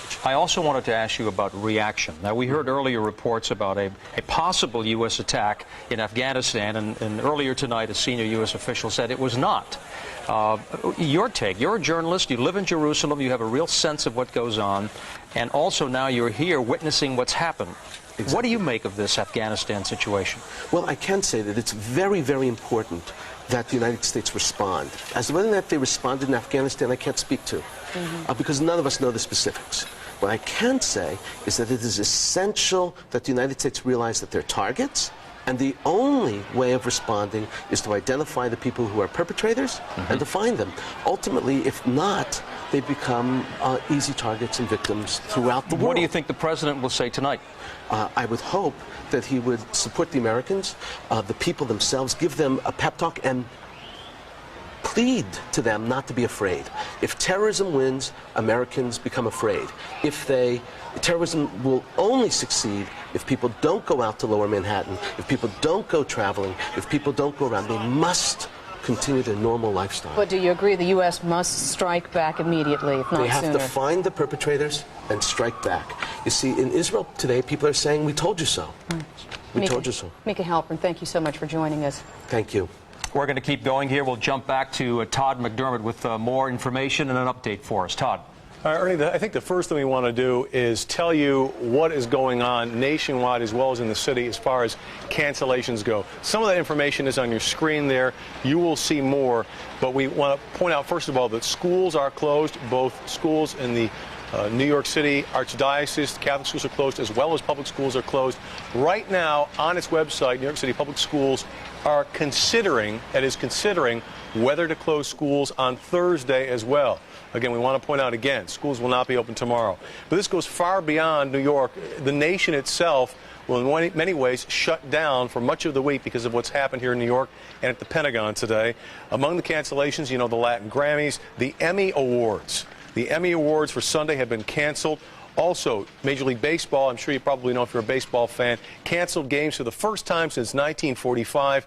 coverage. I also wanted to ask you about reaction. Now, we heard earlier reports about a possible U.S. attack in Afghanistan, and earlier tonight a senior U.S. official said it was not. Your take, you're a journalist, you live in Jerusalem, you have a real sense of what goes on, and also now you're here witnessing what's happened. Exactly. What do you make of this Afghanistan situation? Well, I can say that it's very, very important that the United States respond. As to whether or not they responded in Afghanistan, I can't speak to, because none of us know the specifics. What I can say is that it is essential that the United States realize that they're targets, and the only way of responding is to identify the people who are perpetrators and to find them. Ultimately, if not, they become easy targets and victims throughout the world. What do you think the president will say tonight? I would hope that he would support the Americans, the people themselves, give them a pep talk and plead to them not to be afraid. If terrorism wins, Americans become afraid. Terrorism will only succeed if people don't go out to Lower Manhattan, if people don't go traveling, if people don't go around. They must continue their normal lifestyle. But do you agree the U.S. must strike back immediately, if not sooner? They have to find the perpetrators and strike back. You see, in Israel today, people are saying, we told you so. We told you so. Mika Halpern, thank you so much for joining us. Thank you. We're going to keep going here. We'll jump back to Todd McDermott with more information and an update for us. Todd. Ernie, I think the first thing we want to do is tell you what is going on nationwide as well as in the city as far as cancellations go. Some of that information is on your screen there. You will see more. But we want to point out, first of all, that schools are closed. Both schools in the New York City Archdiocese, Catholic schools are closed, as well as public schools are closed. Right now, on its website, New York City Public Schools are considering whether to close schools on Thursday as well. Again, we want to point out again, schools will not be open tomorrow. But this goes far beyond New York. The nation itself will in many ways shut down for much of the week because of what's happened here in New York and at the Pentagon today. Among the cancellations, you know, the Latin Grammys, the Emmy Awards. The Emmy Awards for Sunday have been canceled. Also, Major League Baseball, I'm sure you probably know if you're a baseball fan, canceled games for the first time since 1945,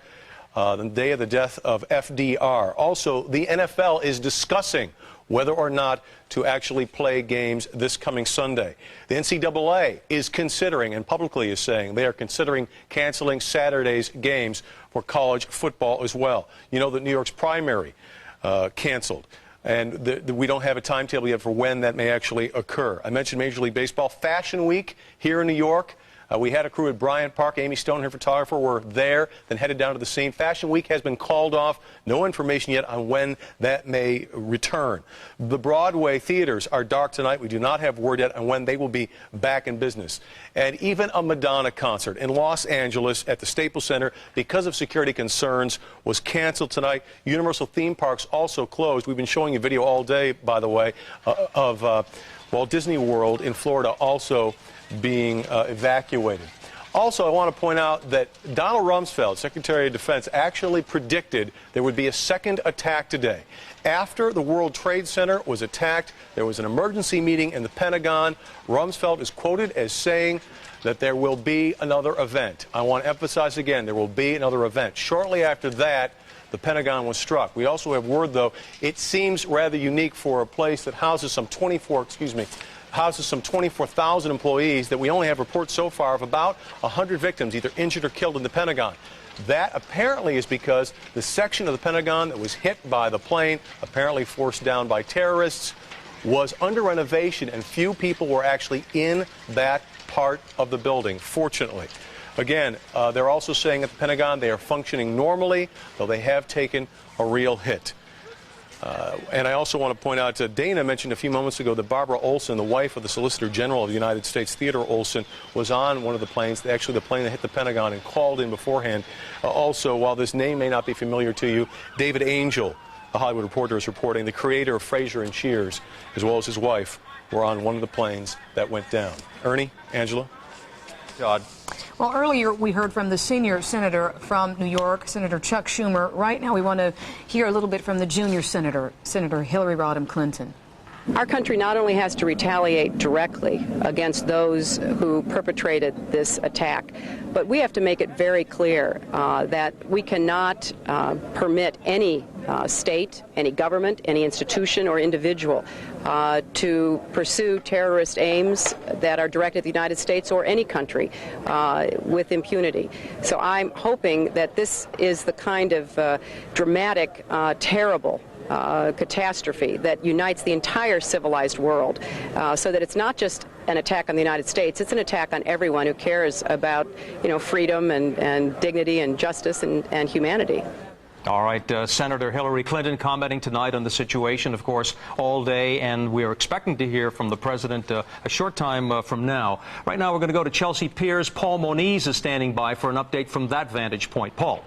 the day of the death of FDR. Also, the NFL is discussing whether or not to actually play games this coming Sunday. The NCAA is considering, and publicly is saying, they are considering canceling Saturday's games for college football as well. You know that New York's primary canceled. And we don't have a timetable yet for when that may actually occur. I mentioned Major League Baseball. Fashion Week here in New York. We had a crew at Bryant Park. Amy Stone, her photographer, were there, then headed down to the scene. Fashion Week has been called off. No information yet on when that may return. The Broadway theaters are dark tonight. We do not have word yet on when they will be back in business. And even a Madonna concert in Los Angeles at the Staples Center, because of security concerns, was canceled tonight. Universal theme parks also closed. We've been showing you video all day, by the way, of Walt Disney World in Florida also being evacuated. Also, I want to point out that Donald Rumsfeld, Secretary of Defense, actually predicted there would be a second attack today. After the World Trade Center was attacked, there was an emergency meeting in the Pentagon. Rumsfeld is quoted as saying that there will be another event. I want to emphasize again, there will be another event. Shortly after that, the Pentagon was struck. We also have word, though, it seems rather unique for a place that houses some 24,000 employees, that we only have reports so far of about 100 victims, either injured or killed in the Pentagon. That apparently is because the section of the Pentagon that was hit by the plane, apparently forced down by terrorists, was under renovation, and few people were actually in that part of the building, fortunately. Again, they're also saying at the Pentagon they are functioning normally, though they have taken a real hit. And I also want to point out, Dana mentioned a few moments ago that Barbara Olson, the wife of the Solicitor General of the United States, Theodore Olson, was on one of the planes, actually the plane that hit the Pentagon, and called in beforehand. Also, while this name may not be familiar to you, David Angel, the Hollywood Reporter, is reporting, the creator of Frasier and Cheers, as well as his wife, were on one of the planes that went down. Ernie, Angela? Todd. Well, earlier we heard from the senior senator from New York, Senator Chuck Schumer. Right now we want to hear a little bit from the junior senator, Senator Hillary Rodham Clinton. Our country not only has to retaliate directly against those who perpetrated this attack, but we have to make it very clear that we cannot permit any state, any government, any institution or individual to pursue terrorist aims that are directed at the United States or any country with impunity. So I'm hoping that this is the kind of dramatic, terrible catastrophe that unites the entire civilized world, so that it's not just an attack on the United States, it's an attack on everyone who cares about, freedom and dignity and justice and humanity. All right, Senator Hillary Clinton commenting tonight on the situation, of course, all day, and we are expecting to hear from the president a short time from now. Right now, we're going to go to Chelsea Piers. Paul Moniz is standing by for an update from that vantage point. Paul.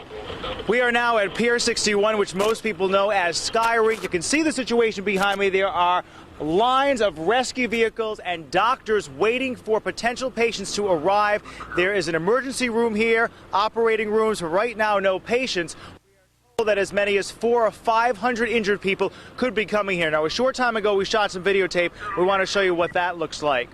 We are now at Pier 61, which most people know as Skyrink. You can see the situation behind me. There are lines of rescue vehicles and doctors waiting for potential patients to arrive. There is an emergency room here, operating rooms. Right now, no patients. That as many as 400 or 500 injured people could be coming here. Now, a short time ago, we shot some videotape. We want to show you what that looks like.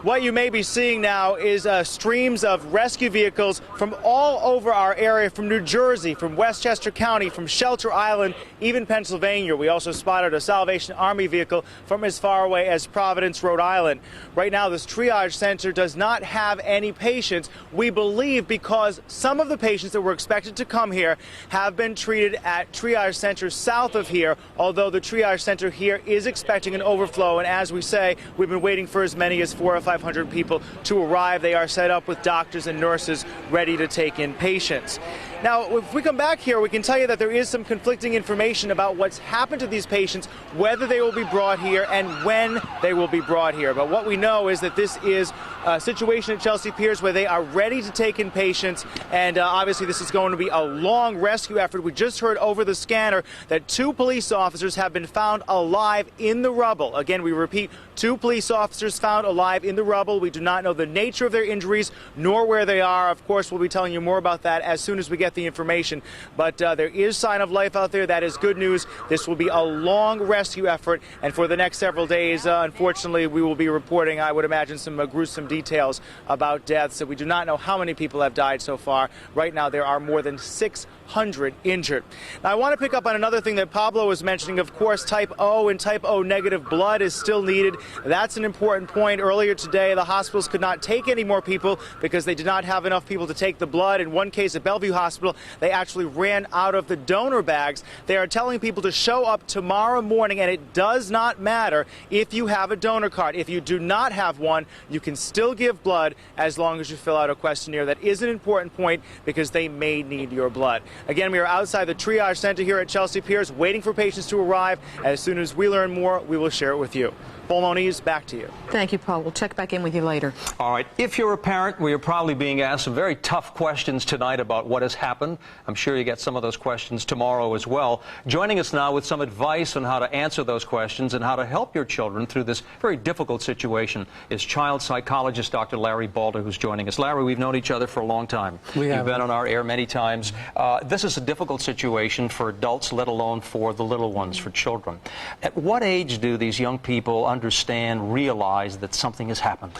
What you may be seeing now is streams of rescue vehicles from all over our area, from New Jersey, from Westchester County, from Shelter Island, even Pennsylvania. We also spotted a Salvation Army vehicle from as far away as Providence, Rhode Island. Right now, this triage center does not have any patients, we believe, because some of the patients that were expected to come here have been treated at triage centers south of here, although the triage center here is expecting an overflow. And as we say, we've been waiting for as many as 400 or 500 people to arrive. They are set up with doctors and nurses ready to take in patients. Now, if we come back here, we can tell you that there is some conflicting information about what's happened to these patients, whether they will be brought here and when they will be brought here. But what we know is that this is a situation at Chelsea Piers where they are ready to take in patients, and obviously this is going to be a long rescue effort. We just heard over the scanner that 2 police officers have been found alive in the rubble. Again, we repeat, 2 police officers found alive in the rubble. We do not know the nature of their injuries nor where they are. Of course, we'll be telling you more about that as soon as we get the information. But there is sign of life out there. That is good news. This will be a long rescue effort, and for the next several days, unfortunately, we will be reporting, I would imagine, some gruesome details about deaths. So we do not know how many people have died so far. Right now, there are more than 600 injured. Now, I want to pick up on another thing that Pablo was mentioning. Of course, type O and type O negative blood is still needed. That's an important point. Earlier today, the hospitals could not take any more people because they did not have enough people to take the blood. In one case at Bellevue Hospital, they actually ran out of the donor bags. They are telling people to show up tomorrow morning, and it does not matter if you have a donor card. If you do not have one, you can still give blood as long as you fill out a questionnaire. That is an important point because they may need your blood. Again, we are outside the triage center here at Chelsea Piers waiting for patients to arrive. As soon as we learn more, we will share it with you. Paul Moniz, back to you. Thank you, Paul. We'll check back in with you later. All right. If you're a parent, we are probably being asked some very tough questions tonight about what has happened. I'm sure you get some of those questions tomorrow as well. Joining us now with some advice on how to answer those questions and how to help your children through this very difficult situation is child psychologist Dr. Larry Balder, who's joining us. Larry, we've known each other for a long time. You've been on our air many times. This is a difficult situation for adults, let alone for the little ones, for children. At what age do these young people understand, realize that something has happened?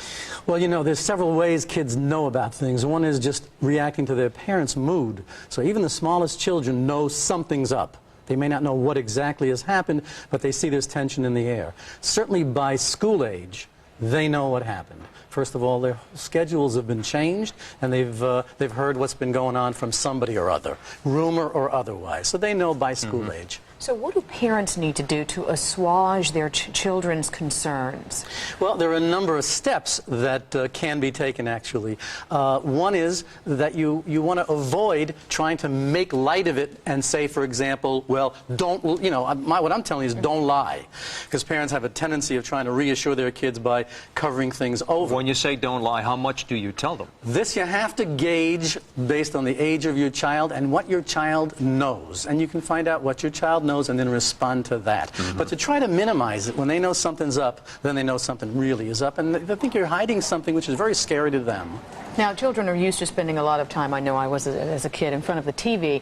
Well, you know, there's several ways kids know about things. One is just reacting to their parents' mood. So even the smallest children know something's up. They may not know what exactly has happened, but they see there's tension in the air. Certainly by school age, they know what happened. First of all, their schedules have been changed, and they've heard what's been going on from somebody or other, rumor or otherwise. So they know by school age. So what do parents need to do to assuage their children's concerns? Well, there are a number of steps that can be taken, actually. One is that you want to avoid trying to make light of it and say, for example, well, don't, you know, what I'm telling you is don't lie. Because parents have a tendency of trying to reassure their kids by covering things over. When you say don't lie, how much do you tell them? This you have to gauge based on the age of your child and what your child knows. And you can find out what your child knows and then respond to that. But to try to minimize it, when they know something's up, then they know something really is up, and they think you're hiding something which is very scary to them. Now, children are used to spending a lot of time, I know I was as a kid, in front of the TV.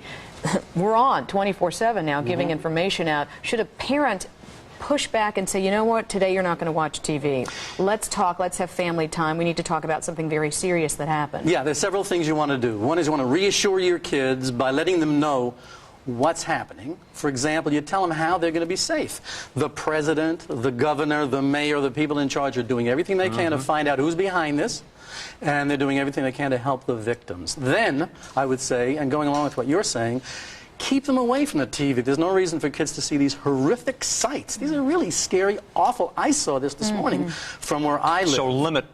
We're on 24/7 now, giving information out. Should a parent push back and say, you know what, today you're not going to watch TV. Let's talk, let's have family time. We need to talk about something very serious that happened. Yeah, there's several things you want to do. One is you want to reassure your kids by letting them know what's happening. For example, you tell them how they're going to be safe. The president, the governor, the mayor, the people in charge are doing everything they can to find out who's behind this, and they're doing everything they can to help the victims. Then, I would say, and going along with what you're saying, keep them away from the TV. There's no reason for kids to see these horrific sights. These are really scary, awful. I saw this morning from where I live. So limit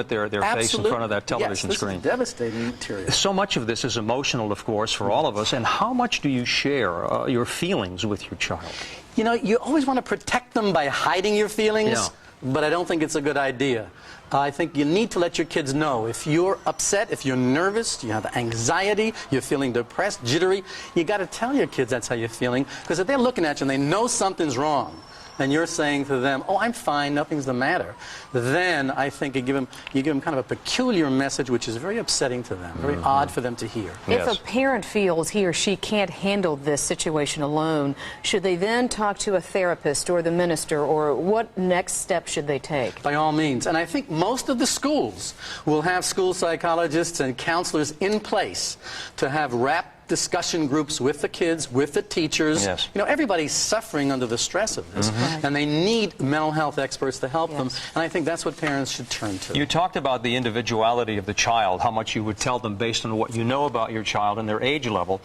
their face in front of that television screen. Yes, this is devastating material. So much of this is emotional, of course, for all of us. And how much do you share your feelings with your child? You know, you always want to protect them by hiding your feelings, but I don't think it's a good idea. I think you need to let your kids know if you're upset, if you're nervous, you have anxiety, you're feeling depressed, jittery, you got to tell your kids that's how you're feeling, because if they're looking at you and they know something's wrong, and you're saying to them, oh, I'm fine, nothing's the matter, then I think you give them kind of a peculiar message which is very upsetting to them, very odd for them to hear. If a parent feels he or she can't handle this situation alone, should they then talk to a therapist or the minister, or what next step should they take? By all means. And I think most of the schools will have school psychologists and counselors in place to have discussion groups with the kids, with the teachers. Yes. You know, everybody's suffering under the stress of this, and they need mental health experts to help them, and I think that's what parents should turn to. You talked about the individuality of the child, how much you would tell them based on what you know about your child and their age level.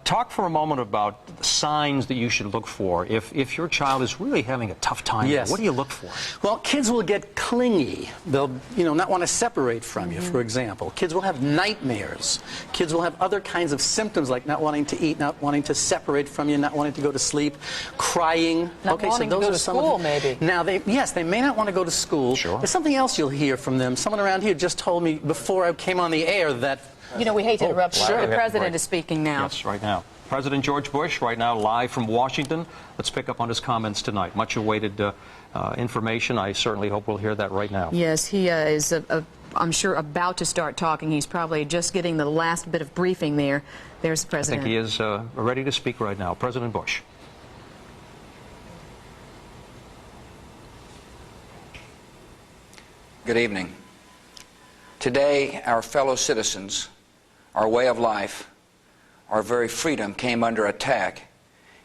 Talk for a moment about the signs that you should look for if your child is really having a tough time. Yes. What do you look for? Well, kids will get clingy. They'll, not want to separate from you, for example. Kids will have nightmares. Kids will have other kinds of symptoms like not wanting to eat, not wanting to separate from you, not wanting to go to sleep, crying. Not wanting to go to school, maybe. Now, they may not want to go to school. Sure. There's something else you'll hear from them. Someone around here just told me before I came on the air that... You know, we hate to interrupt. Sure. The president is speaking now. Yes, right now. President George Bush, right now, live from Washington. Let's pick up on his comments tonight. Much awaited information. I certainly hope we'll hear that right now. Yes, he is, I'm sure, about to start talking. He's probably just getting the last bit of briefing there. There's the president. I think he is ready to speak right now. President Bush. Good evening. Today, our fellow citizens, our way of life, our very freedom came under attack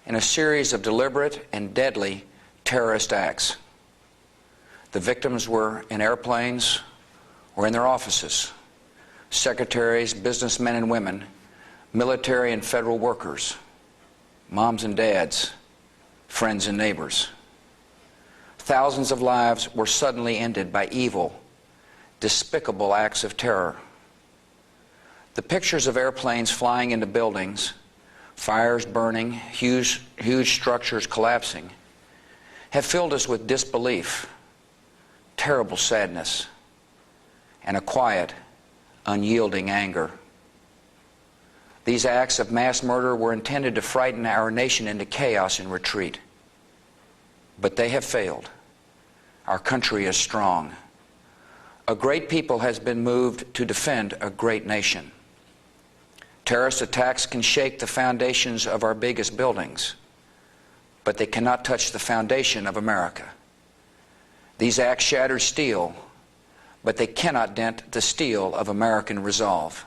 in a series of deliberate and deadly terrorist acts. The victims were in airplanes or in their offices. Secretaries, businessmen and women, military and federal workers, moms and dads, friends and neighbors. Thousands of lives were suddenly ended by evil, despicable acts of terror. The pictures of airplanes flying into buildings, fires burning, huge structures collapsing, have filled us with disbelief, terrible sadness, and a quiet, unyielding anger. These acts of mass murder were intended to frighten our nation into chaos and retreat. But they have failed. Our country is strong. A great people has been moved to defend a great nation. Terrorist attacks can shake the foundations of our biggest buildings, but they cannot touch the foundation of America. These acts shatter steel, but they cannot dent the steel of American resolve.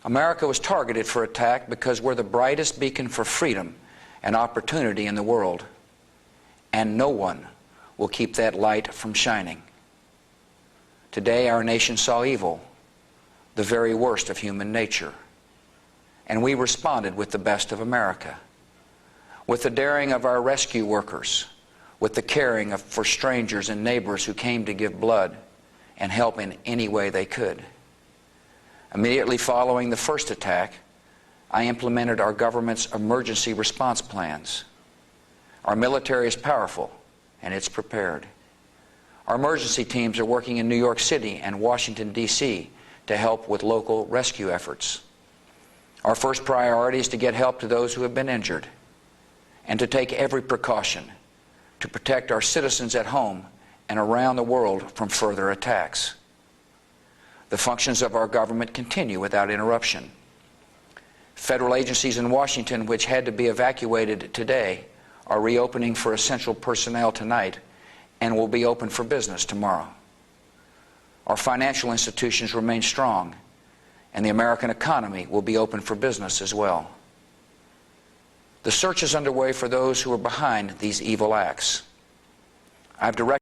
America was targeted for attack because we're the brightest beacon for freedom and opportunity in the world, and no one will keep that light from shining. Today, our nation saw evil, the very worst of human nature, and we responded with the best of America, with the daring of our rescue workers, with the caring for strangers and neighbors who came to give blood and help in any way they could. Immediately following the first attack, I implemented our government's emergency response plans. Our military is powerful, and it's prepared. Our emergency teams are working in New York City and Washington, D.C. to help with local rescue efforts. Our first priority is to get help to those who have been injured and to take every precaution to protect our citizens at home and around the world from further attacks. The functions of our government continue without interruption. Federal agencies in Washington, which had to be evacuated today, are reopening for essential personnel tonight and will be open for business tomorrow. Our financial institutions remain strong, and the American economy will be open for business as well. The search is underway for those who are behind these evil acts. I've directed